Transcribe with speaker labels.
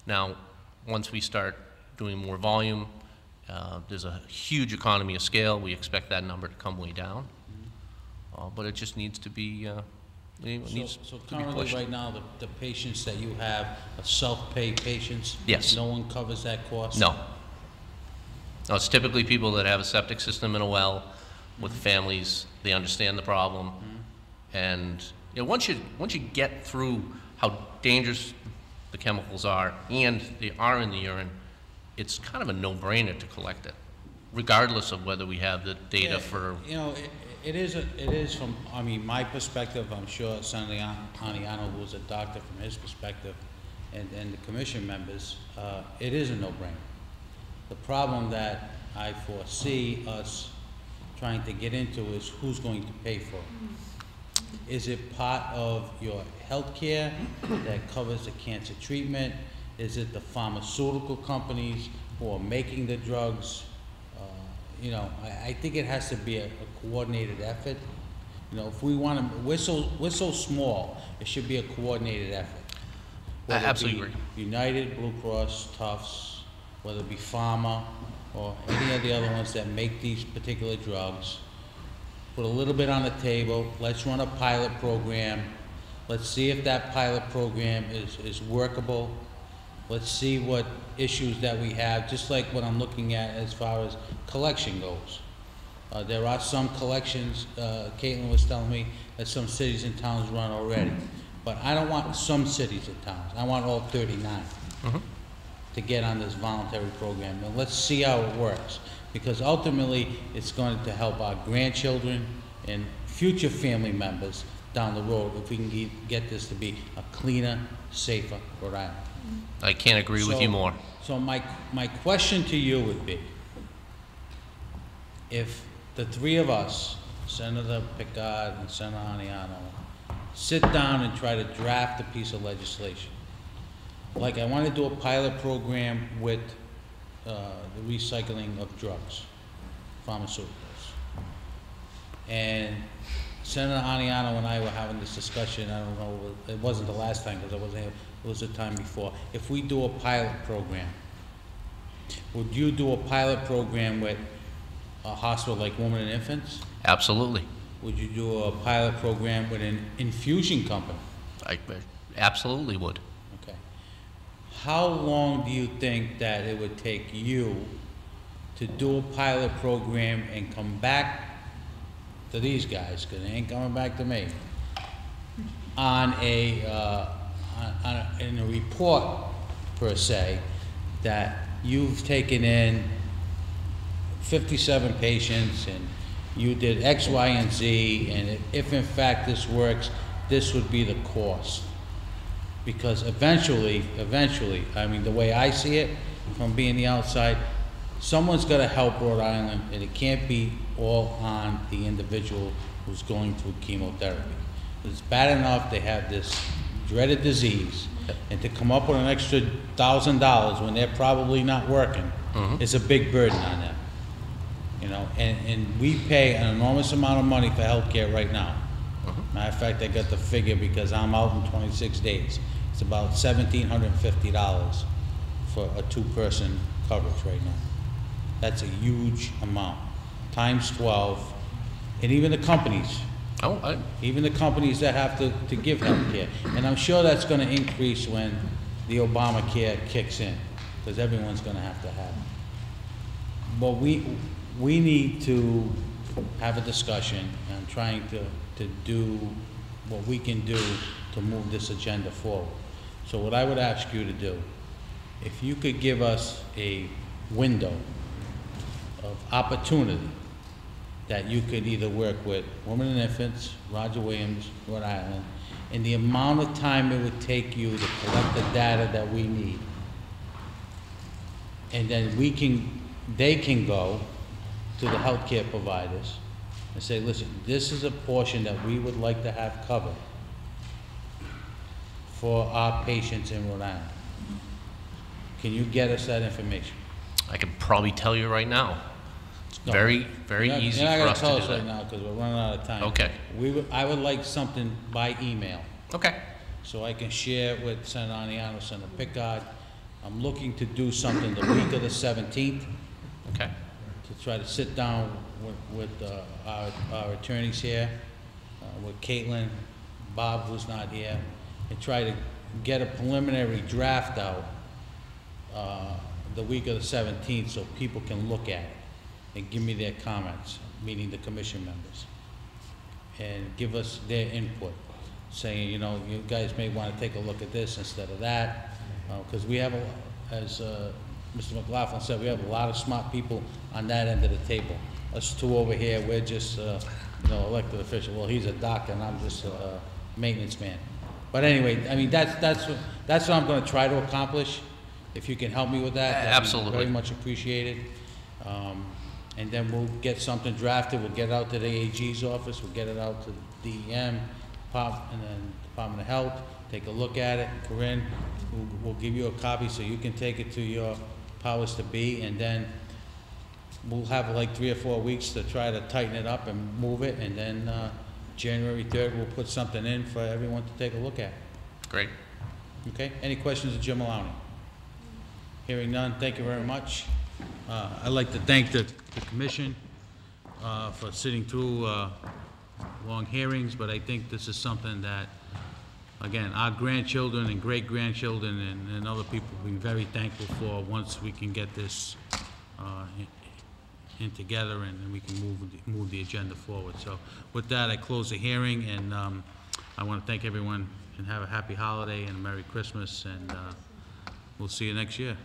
Speaker 1: Now, once we start doing more volume, there's a huge economy of scale. We expect that number to come way down, but it just needs to be
Speaker 2: So currently, right now, the patients that you have are self-pay patients?
Speaker 1: Yes.
Speaker 2: No one covers that cost?
Speaker 1: No. No, it's typically people that have a septic system and a well with families. They understand the problem, and once you get through how dangerous the chemicals are, and they are in the urine, it's kind of a no-brainer to collect it, regardless of whether we have the data for.
Speaker 2: It is from, my perspective. I'm sure Senator Aniano, who is a doctor, from his perspective, and the commission members, it is a no-brainer. The problem that I foresee us trying to get into is who's going to pay for it. Is it part of your health care that covers the cancer treatment? Is it the pharmaceutical companies who are making the drugs? I think it has to be a coordinated effort. If we want to, we're so small, it should be a coordinated effort.
Speaker 1: I absolutely agree.
Speaker 2: United, Blue Cross, Tufts, whether it be Pharma or any of the other ones that make these particular drugs, put a little bit on the table. Let's run a pilot program. Let's see if that pilot program is workable. Let's see what issues that we have, just like what I'm looking at as far as collection goes. There are some collections, Caitlin was telling me, that some cities and towns run already. But I don't want some cities and towns. I want all 39 to get on this voluntary program. And let's see how it works. Because ultimately, it's going to help our grandchildren and future family members down the road if we can get this to be a cleaner, safer Rhode Island.
Speaker 1: I can't agree with you more.
Speaker 2: So my question to you would be, if the three of us, Senator Picard and Senator Aniano, sit down and try to draft a piece of legislation, like I want to do a pilot program with the recycling of drugs, pharmaceuticals, and Senator Aniano and I were having this discussion. I don't know, it wasn't the last time because I wasn't here, it was the time before. If we do a pilot program, would you do a pilot program with a hospital like Women and Infants?
Speaker 1: Absolutely.
Speaker 2: Would you do a pilot program with an infusion company?
Speaker 1: I absolutely would.
Speaker 2: Okay. How long do you think that it would take you to do a pilot program and come back to these guys, because they ain't coming back to me, on in a report, per se, that you've taken in 57 patients and you did X, Y, and Z, and if in fact this works, this would be the cost. Because eventually, the way I see it, from being the outside, someone's got to help Rhode Island, and it can't be all on the individual who's going through chemotherapy. It's bad enough they have this dreaded disease, and to come up with an extra $1,000 when they're probably not working is a big burden on them. And we pay an enormous amount of money for health care right now. Matter of fact, I got the figure because I'm out in 26 days. It's about $1,750 for a two-person coverage right now. That's a huge amount, times 12, and even the companies. Even the companies that have to give health care. And I'm sure that's going to increase when the Obamacare kicks in, because everyone's going to have it. But we need to have a discussion and trying to do what we can do to move this agenda forward. So what I would ask you to do, if you could give us a window of opportunity that you could either work with Women and Infants, Roger Williams, Rhode Island, and the amount of time it would take you to collect the data that we need. And then they can go to the healthcare providers and say, listen, this is a portion that we would like to have covered for our patients in Rhode Island. Can you get us that information?
Speaker 1: I can probably tell you right now. It's very easy for us to do that. You're not going to tell us right now because we're running out of time. Okay.
Speaker 2: I would like something by email.
Speaker 1: Okay.
Speaker 2: So I can share with Senator Aniano, Senator Picard, I'm looking to do something the week of the 17th,
Speaker 1: Okay.
Speaker 2: to try to sit down with our attorneys here, with Caitlin, Bob, who's not here, and try to get a preliminary draft out the week of the 17th so people can look at it and give me their comments, meaning the commission members, and give us their input, saying, you know, you guys may want to take a look at this instead of that, because we have, as Mr. McLaughlin said, we have a lot of smart people on that end of the table. Us two over here, we're just, you know, elected official. Well, he's a doctor and I'm just a maintenance man. But anyway, I mean, that's what I'm going to try to accomplish. If you can help me with that, that'd
Speaker 1: Absolutely.
Speaker 2: be very much appreciated. And then we'll get something drafted. We'll get it out to the AG's office. We'll get it out to the DEM, and then Department of Health. Take a look at it. Corinne, we'll give you a copy so you can take it to your powers to be, and then we'll have like 3 or 4 weeks to try to tighten it up and move it, and then January 3rd, we'll put something in for everyone to take a look at.
Speaker 1: Great.
Speaker 2: Okay? Any questions of Jim Mullowney? Hearing none, thank you very much. I'd like to thank the commission for sitting through long hearings, but I think this is something that, again, our grandchildren and great-grandchildren and other people will be very thankful for once we can get this in together, and we can move the agenda forward. So with that, I close the hearing, and I want to thank everyone and have a happy holiday and a Merry Christmas, and we'll see you next year.